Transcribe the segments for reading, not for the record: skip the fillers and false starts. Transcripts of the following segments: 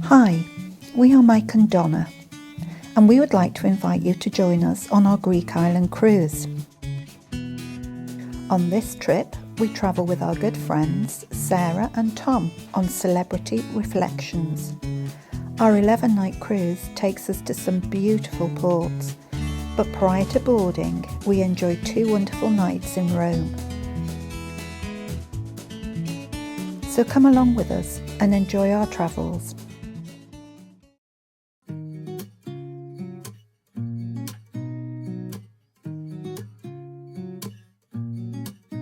Hi, we are Mike and Donna, and we would like to invite you to join us on our Greek island cruise. On this trip, we travel with our good friends Sarah and Tom on Celebrity Reflections. Our 11-night cruise takes us to some beautiful ports, but prior to boarding, we enjoyed 2 wonderful nights in Rome. So come along with us and enjoy our travels.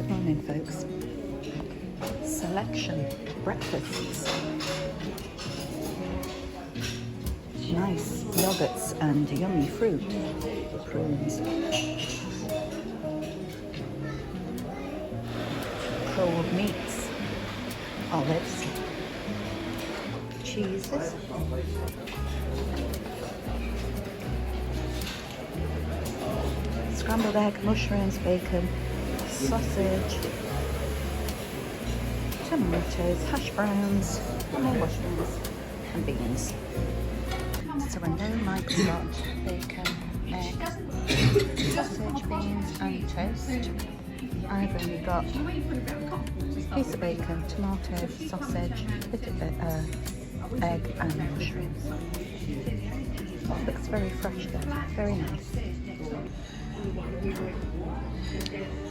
Morning, folks. Selection breakfasts. Nice yogurts and yummy fruit. Prunes. Cold meats. Olives. Cheeses. Scrambled egg, mushrooms, bacon, sausage, tomatoes, hash browns, more mushrooms and beans. So I know Mike's got bacon, eggs, sausage, beans and toast. I've only got a piece of bacon, tomato, sausage, bit of egg and mushrooms. Looks very fresh though, very nice.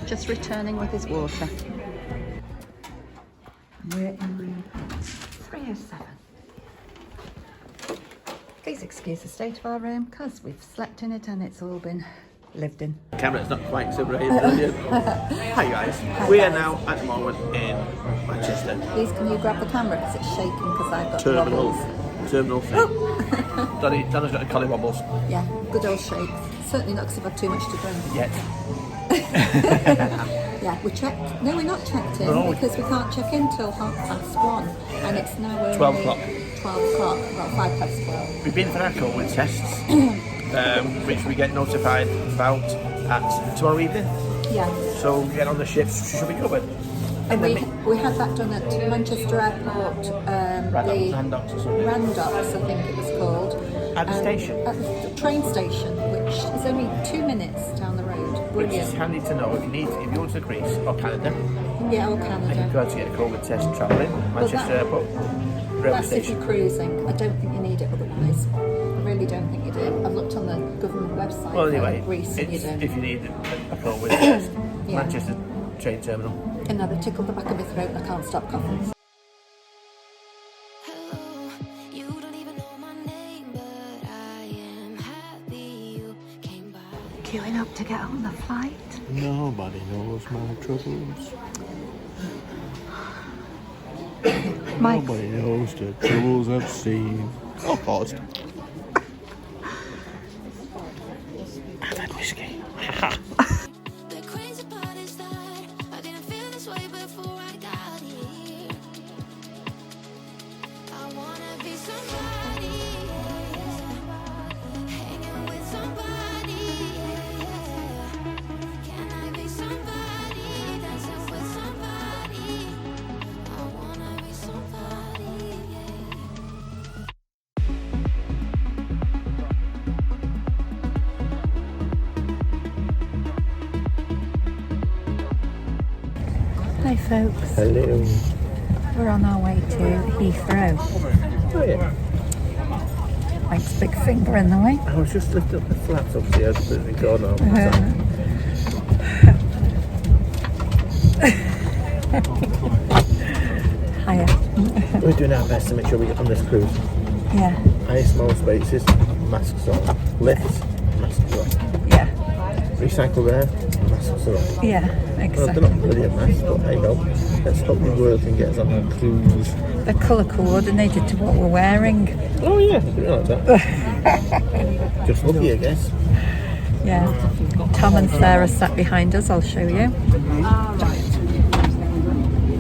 Just returning with his water. We're in room 307. Please excuse the state of our room because we've slept in it and it's all been lived in. The camera's not quite so bright. Hi guys. We are now at the moment in Manchester. Please can you grab the camera because it's shaking because I've got Terminal wobbles. thing. Donna's got a collie wobbles. Yeah, good old shakes. Certainly not because I've had too much to drink. Yet. Yeah, we checked. No, we're not checked in No. because we can't check in till 1:30, and it's now only 12 o'clock. 12 o'clock, well 12:05. We've been for our COVID tests, which we get notified about at tomorrow evening. Yeah. So we get on the ships, should be covered. And we had that done at Manchester Airport, Randox or something. Randox, I think it was called. At the station? At the train station, which is only 2 minutes down the road. Which Brilliant. is handy to know if you go to Greece or Canada. Yeah, or And you Canada. go to get a COVID test travelling, Manchester Airport, railway That's if station. you're cruising. I don't think you need it otherwise. I really don't think you do. I've looked on the government website Well, anyway, for Greece and you it's, don't. if you need a COVID test, Yeah. Manchester train terminal. Another tickle the back of my throat and I can't stop coughing. Hello, you don't even know my name, but I am happy you came by. Queuing up to get on the flight. Nobody knows my troubles. Mike. Nobody knows the troubles I've seen. Oh, pause. I've had whiskey. The crazy part is that I didn't feel this way before I got here. I wanna be somebody, hanging with somebody. Can I be somebody, dancing with somebody? I wanna be somebody. Hi folks. Hello. We're on our way to Heathrow. Oh, yeah. Mike's big finger in the way. I was just lifting up the flaps upstairs, but we got on. Hiya. We're doing our best to make sure we get on this cruise. Yeah. Ice, small spaces, masks on. Lifts, masks on. Yeah. Recycle there, masks on. Yeah. Well, Exactly. they're not really a mask, but hey ho. Let's hope the world can get us on a cruise. They're colour coordinated to what we're wearing. Oh yeah, I didn't like that. Just lucky, I guess. Yeah. Tom and Sarah sat behind us. I'll show you.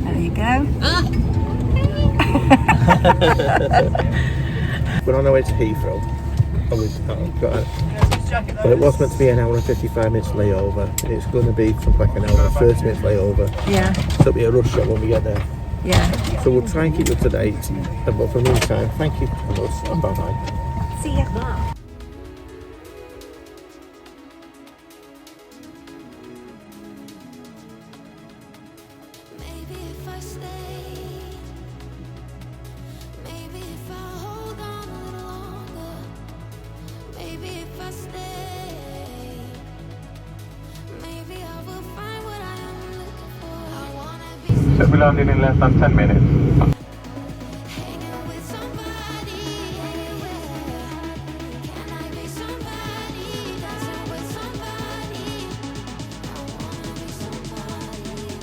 There you go. We're on our way to Heathrow. But it was meant to be an hour and 55 minutes layover. It's going to be something like an hour and 30 minutes layover. Yeah. So it'll be a rush hour when we get there. Yeah. So we'll try and keep you up to date. But for the meantime, thank you for us and bye bye. See ya. Maybe if I stay, maybe if I hold on a little longer, maybe if I stay, maybe I will find what I am looking for. I wanna be Should be landing in less than 10 minutes. hanging with somebody. Can I be somebody? Dancing with somebody. I wanna be somebody.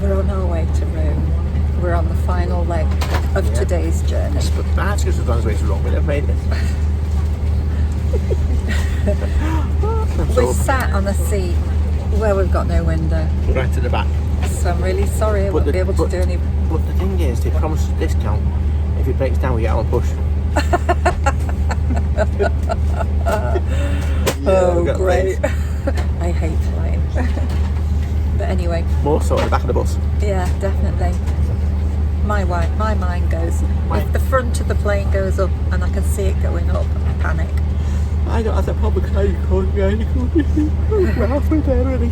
We're on our way to Rome. We're on the final leg of today's journey. But that's just as long as we're wrong. We've made it. We're sat on a seat where we've got no window. Right to the back. So I'm really sorry I won't be able to do any. But the thing is, they promised a discount. If it breaks down, we get on push. Oh, got great. I hate flying. But anyway, More so at the back of the bus. yeah, definitely. My mind goes. If the front of the plane goes up and I can see it going up, I panic. I don't have that problem because I called me. We're halfway there already.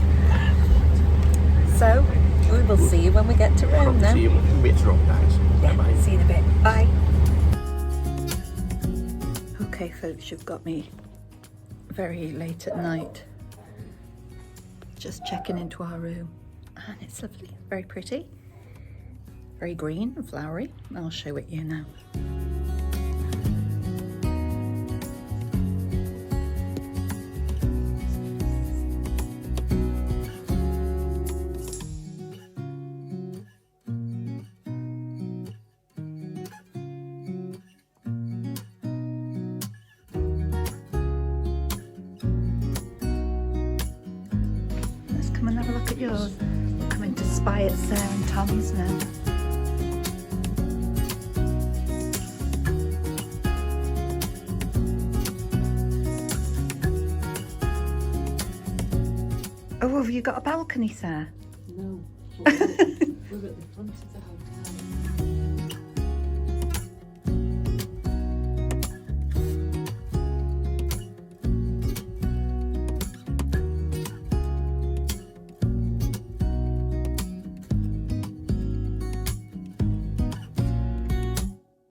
So we will see you when we get to Rome See then. you when we get to Rome, guys. Yeah, Bye. see you in a bit. Bye. Okay, folks, you've got me very late at night. Just checking into our room. And it's lovely, very pretty. Very green and flowery. I'll show it you now. Let's come and have a look at yours. We're coming to spy at Sarah and Tom's now. Oh, have you got a balcony, Sarah? No, we're at the front of the hotel.